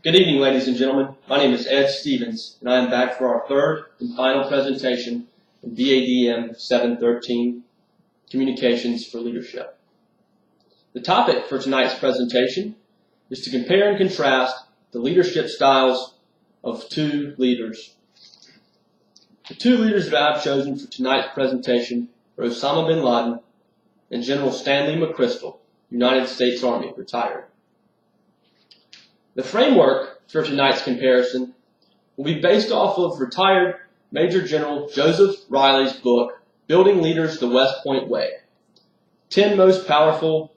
Good evening, ladies and gentlemen. My name is Ed Stevens, and I am back for our third and final presentation in VADM 713, Communications for Leadership. The topic for tonight's presentation is to compare and contrast the leadership styles of two leaders. The two leaders that I've chosen for tonight's presentation are Osama bin Laden and General Stanley McChrystal, United States Army, retired. The framework for tonight's comparison will be based off of retired Major General Joseph Riley's book, Building Leaders the West Point Way, 10 principles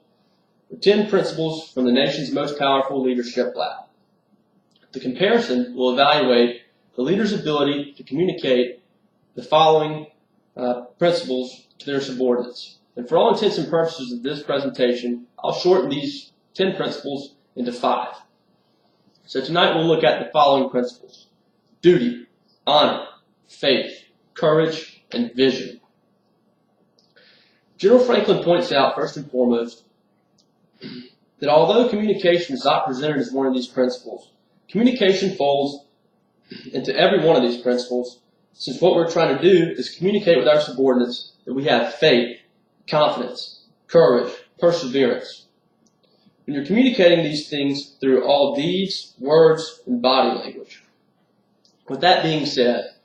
from the nation's most powerful leadership lab. The comparison will evaluate the leader's ability to communicate the following principles to their subordinates. And for all intents and purposes of this presentation, I'll shorten these 10 principles into 5. So tonight we'll look at the following principles: duty, honor, faith, courage, and vision. General Franklin points out, first and foremost, that although communication is not presented as one of these principles, communication falls into every one of these principles, since what we're trying to do is communicate with our subordinates that we have faith, confidence, courage, perseverance. When you're communicating these things through all deeds, words, and body language. With that being said,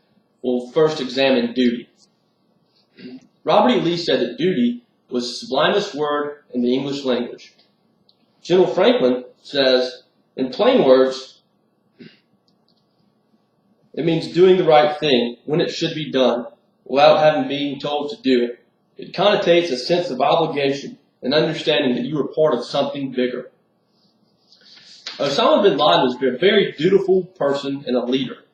we'll first examine duty. Robert E. Lee said that duty was the sublimest word in the English language. General Franklin says, in plain words, it means doing the right thing when it should be done without having been told to do it. It connotates a sense of obligation and understanding that you are part of something bigger. Osama bin Laden was a very dutiful person and a leader.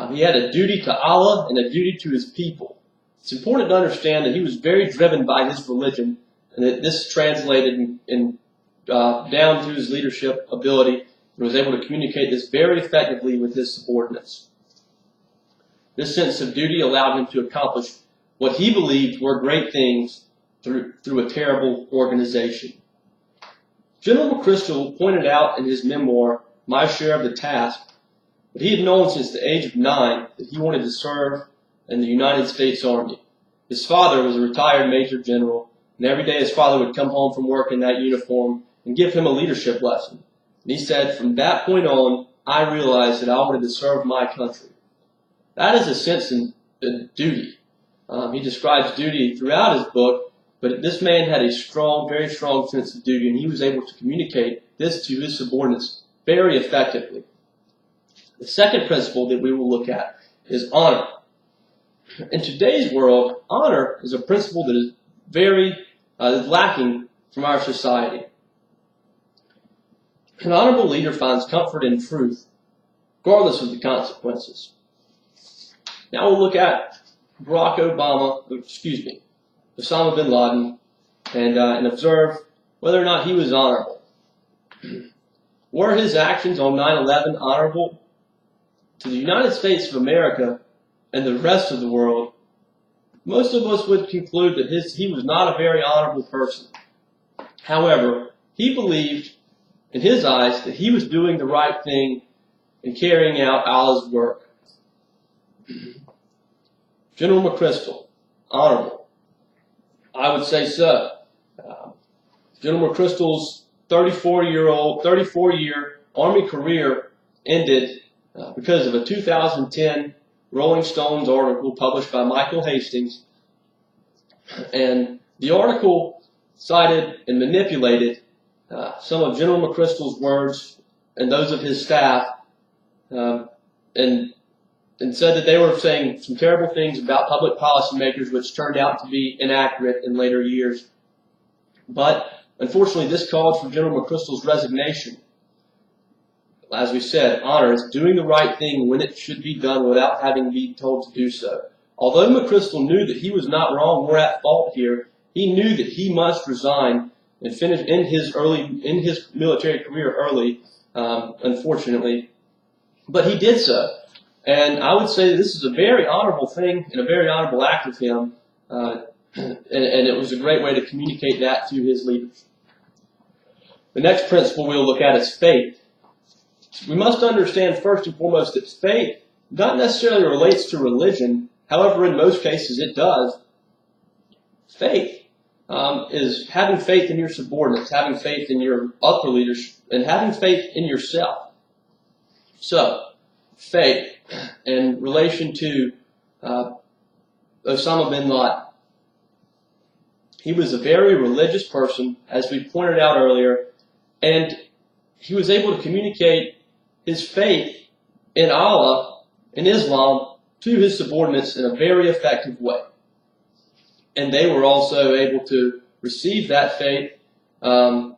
He had a duty to Allah and a duty to his people. It's important to understand that he was very driven by his religion, and that this translated down to his leadership ability, and was able to communicate this very effectively with his subordinates. This sense of duty allowed him to accomplish what he believed were great things through a terrible organization. General McChrystal pointed out in his memoir, My Share of the Task, that he had known since the age of 9 that he wanted to serve in the United States Army. His father was a retired Major General, and every day his father would come home from work in that uniform and give him a leadership lesson. And he said, from that point on, I realized that I wanted to serve my country. That is a sense of duty. He describes duty throughout his book, but this man had a strong, very strong sense of duty, and he was able to communicate this to his subordinates very effectively. The second principle that we will look at is honor. In today's world, honor is a principle that is very lacking from our society. An honorable leader finds comfort in truth, regardless of the consequences. Now we'll look at Osama bin Laden, and observe whether or not he was honorable. Were his actions on 9/11 honorable? To the United States of America and the rest of the world, most of us would conclude that he was not a very honorable person. However, he believed, in his eyes, that he was doing the right thing and carrying out Allah's work. General McChrystal, honorable. I would say so. General McChrystal's 34-year Army career ended because of a 2010 Rolling Stones article published by Michael Hastings. And the article cited and manipulated some of General McChrystal's words and those of his staff, and said that they were saying some terrible things about public policymakers, which turned out to be inaccurate in later years. But unfortunately, this called for General McChrystal's resignation. As we said, honor is doing the right thing when it should be done without having been told to do so. Although McChrystal knew that he was not wrong or at fault here, he knew that he must resign and finish in his military career early, unfortunately. But he did so. And I would say this is a very honorable thing and a very honorable act of him, and it was a great way to communicate that to his leaders. The next principle we'll look at is faith. We must understand first and foremost that faith not necessarily relates to religion. However, in most cases it does. Faith is having faith in your subordinates, having faith in your upper leaders, and having faith in yourself. So, faith in relation to Osama bin Laden. He was a very religious person, as we pointed out earlier, and he was able to communicate his faith in Allah, in Islam, to his subordinates in a very effective way. And they were also able to receive that faith of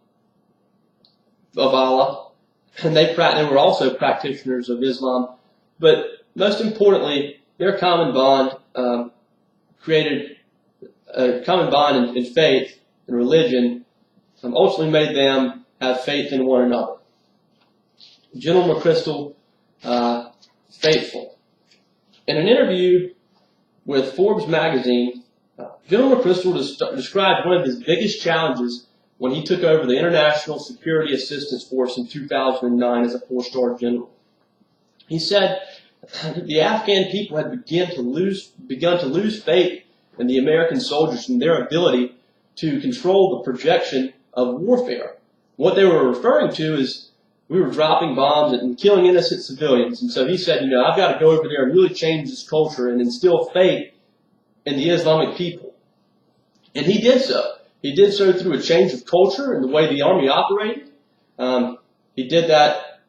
Allah, and they were also practitioners of Islam. But most importantly, their common bond created a common bond in faith and religion, ultimately made them have faith in one another. General McChrystal, faithful. In an interview with Forbes magazine, General McChrystal described one of his biggest challenges when he took over the International Security Assistance Force in 2009 as a 4-star general. He said that the Afghan people had begun to lose faith in the American soldiers and their ability to control the projection of warfare. What they were referring to is we were dropping bombs and killing innocent civilians. And so he said, I've got to go over there and really change this culture and instill faith in the Islamic people. And he did so. He did so through a change of culture and the way the Army operated. He did that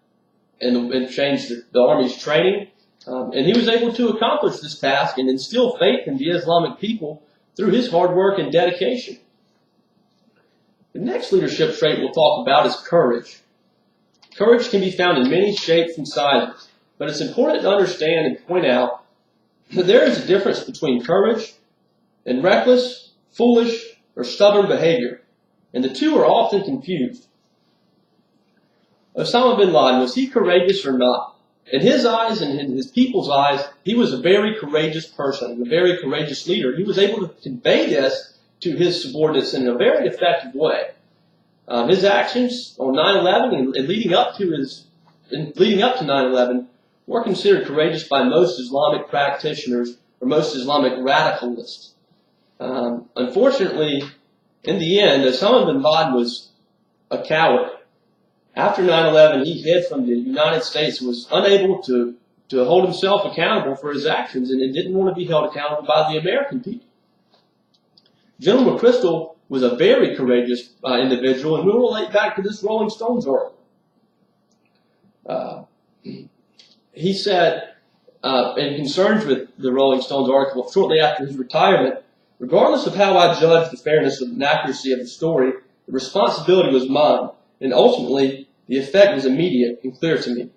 and changed the Army's training. And he was able to accomplish this task and instill faith in the Islamic people through his hard work and dedication. The next leadership trait we'll talk about is courage. Courage can be found in many shapes and sizes, but it's important to understand and point out that there is a difference between courage and reckless, foolish, or stubborn behavior, and the two are often confused. Osama bin Laden, was he courageous or not? In his eyes and in his people's eyes, he was a very courageous person, a very courageous leader. He was able to convey this to his subordinates in a very effective way. His actions on 9/11 and leading up to 9/11 were considered courageous by most Islamic practitioners or most Islamic radicalists. Unfortunately, in the end, Osama bin Laden was a coward. After 9/11, he hid from the United States and was unable to hold himself accountable for his actions, and didn't want to be held accountable by the American people. General McChrystal was a very courageous individual, and we'll relate back to this Rolling Stones article. He said, in concerns with the Rolling Stones article shortly after his retirement, regardless of how I judged the fairness and accuracy of the story, the responsibility was mine, and ultimately the effect was immediate and clear to me.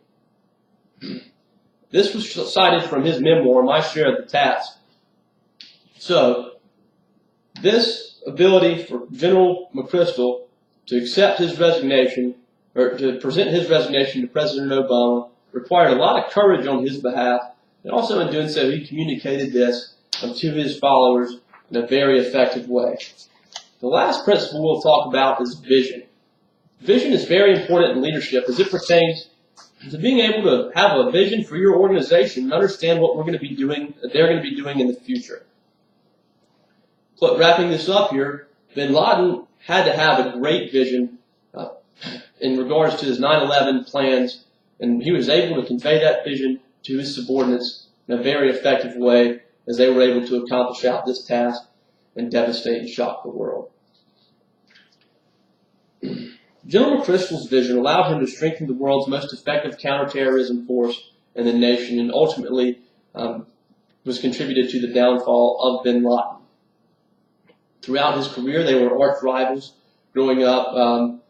This was cited from his memoir, My Share of the Task. So, this ability for General McChrystal to accept his resignation, or to present his resignation to President Obama, required a lot of courage on his behalf, and also in doing so he communicated this to his followers in a very effective way. The last principle we'll talk about is vision. Vision is very important in leadership as it pertains to being able to have a vision for your organization and understand what we're going to be doing, that they're going to be doing in the future. But wrapping this up here, bin Laden had to have a great vision in regards to his 9/11 plans, and he was able to convey that vision to his subordinates in a very effective way as they were able to accomplish out this task and devastate and shock the world. General McChrystal's vision allowed him to strengthen the world's most effective counterterrorism force in the nation, and ultimately was contributed to the downfall of bin Laden. Throughout his career, they were arch rivals. Growing up,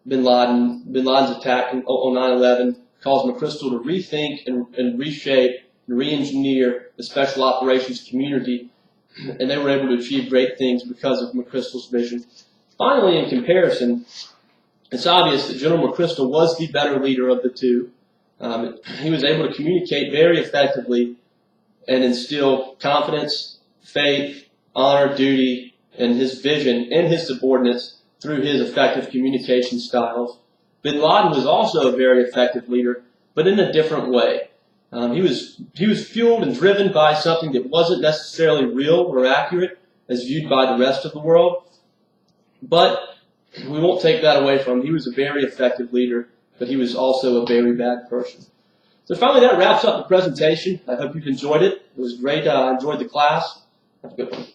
bin Laden's attack on 9/11 caused McChrystal to rethink and reshape and re-engineer the special operations community, and they were able to achieve great things because of McChrystal's vision. Finally, in comparison, it's obvious that General McChrystal was the better leader of the two. He was able to communicate very effectively and instill confidence, faith, honor, duty, and his vision in his subordinates through his effective communication styles. Bin Laden was also a very effective leader, but in a different way. He was fueled and driven by something that wasn't necessarily real or accurate as viewed by the rest of the world. But we won't take that away from him. He was a very effective leader, but he was also a very bad person. So finally, that wraps up the presentation. I hope you've enjoyed it. It was great. I enjoyed the class. Have a good one.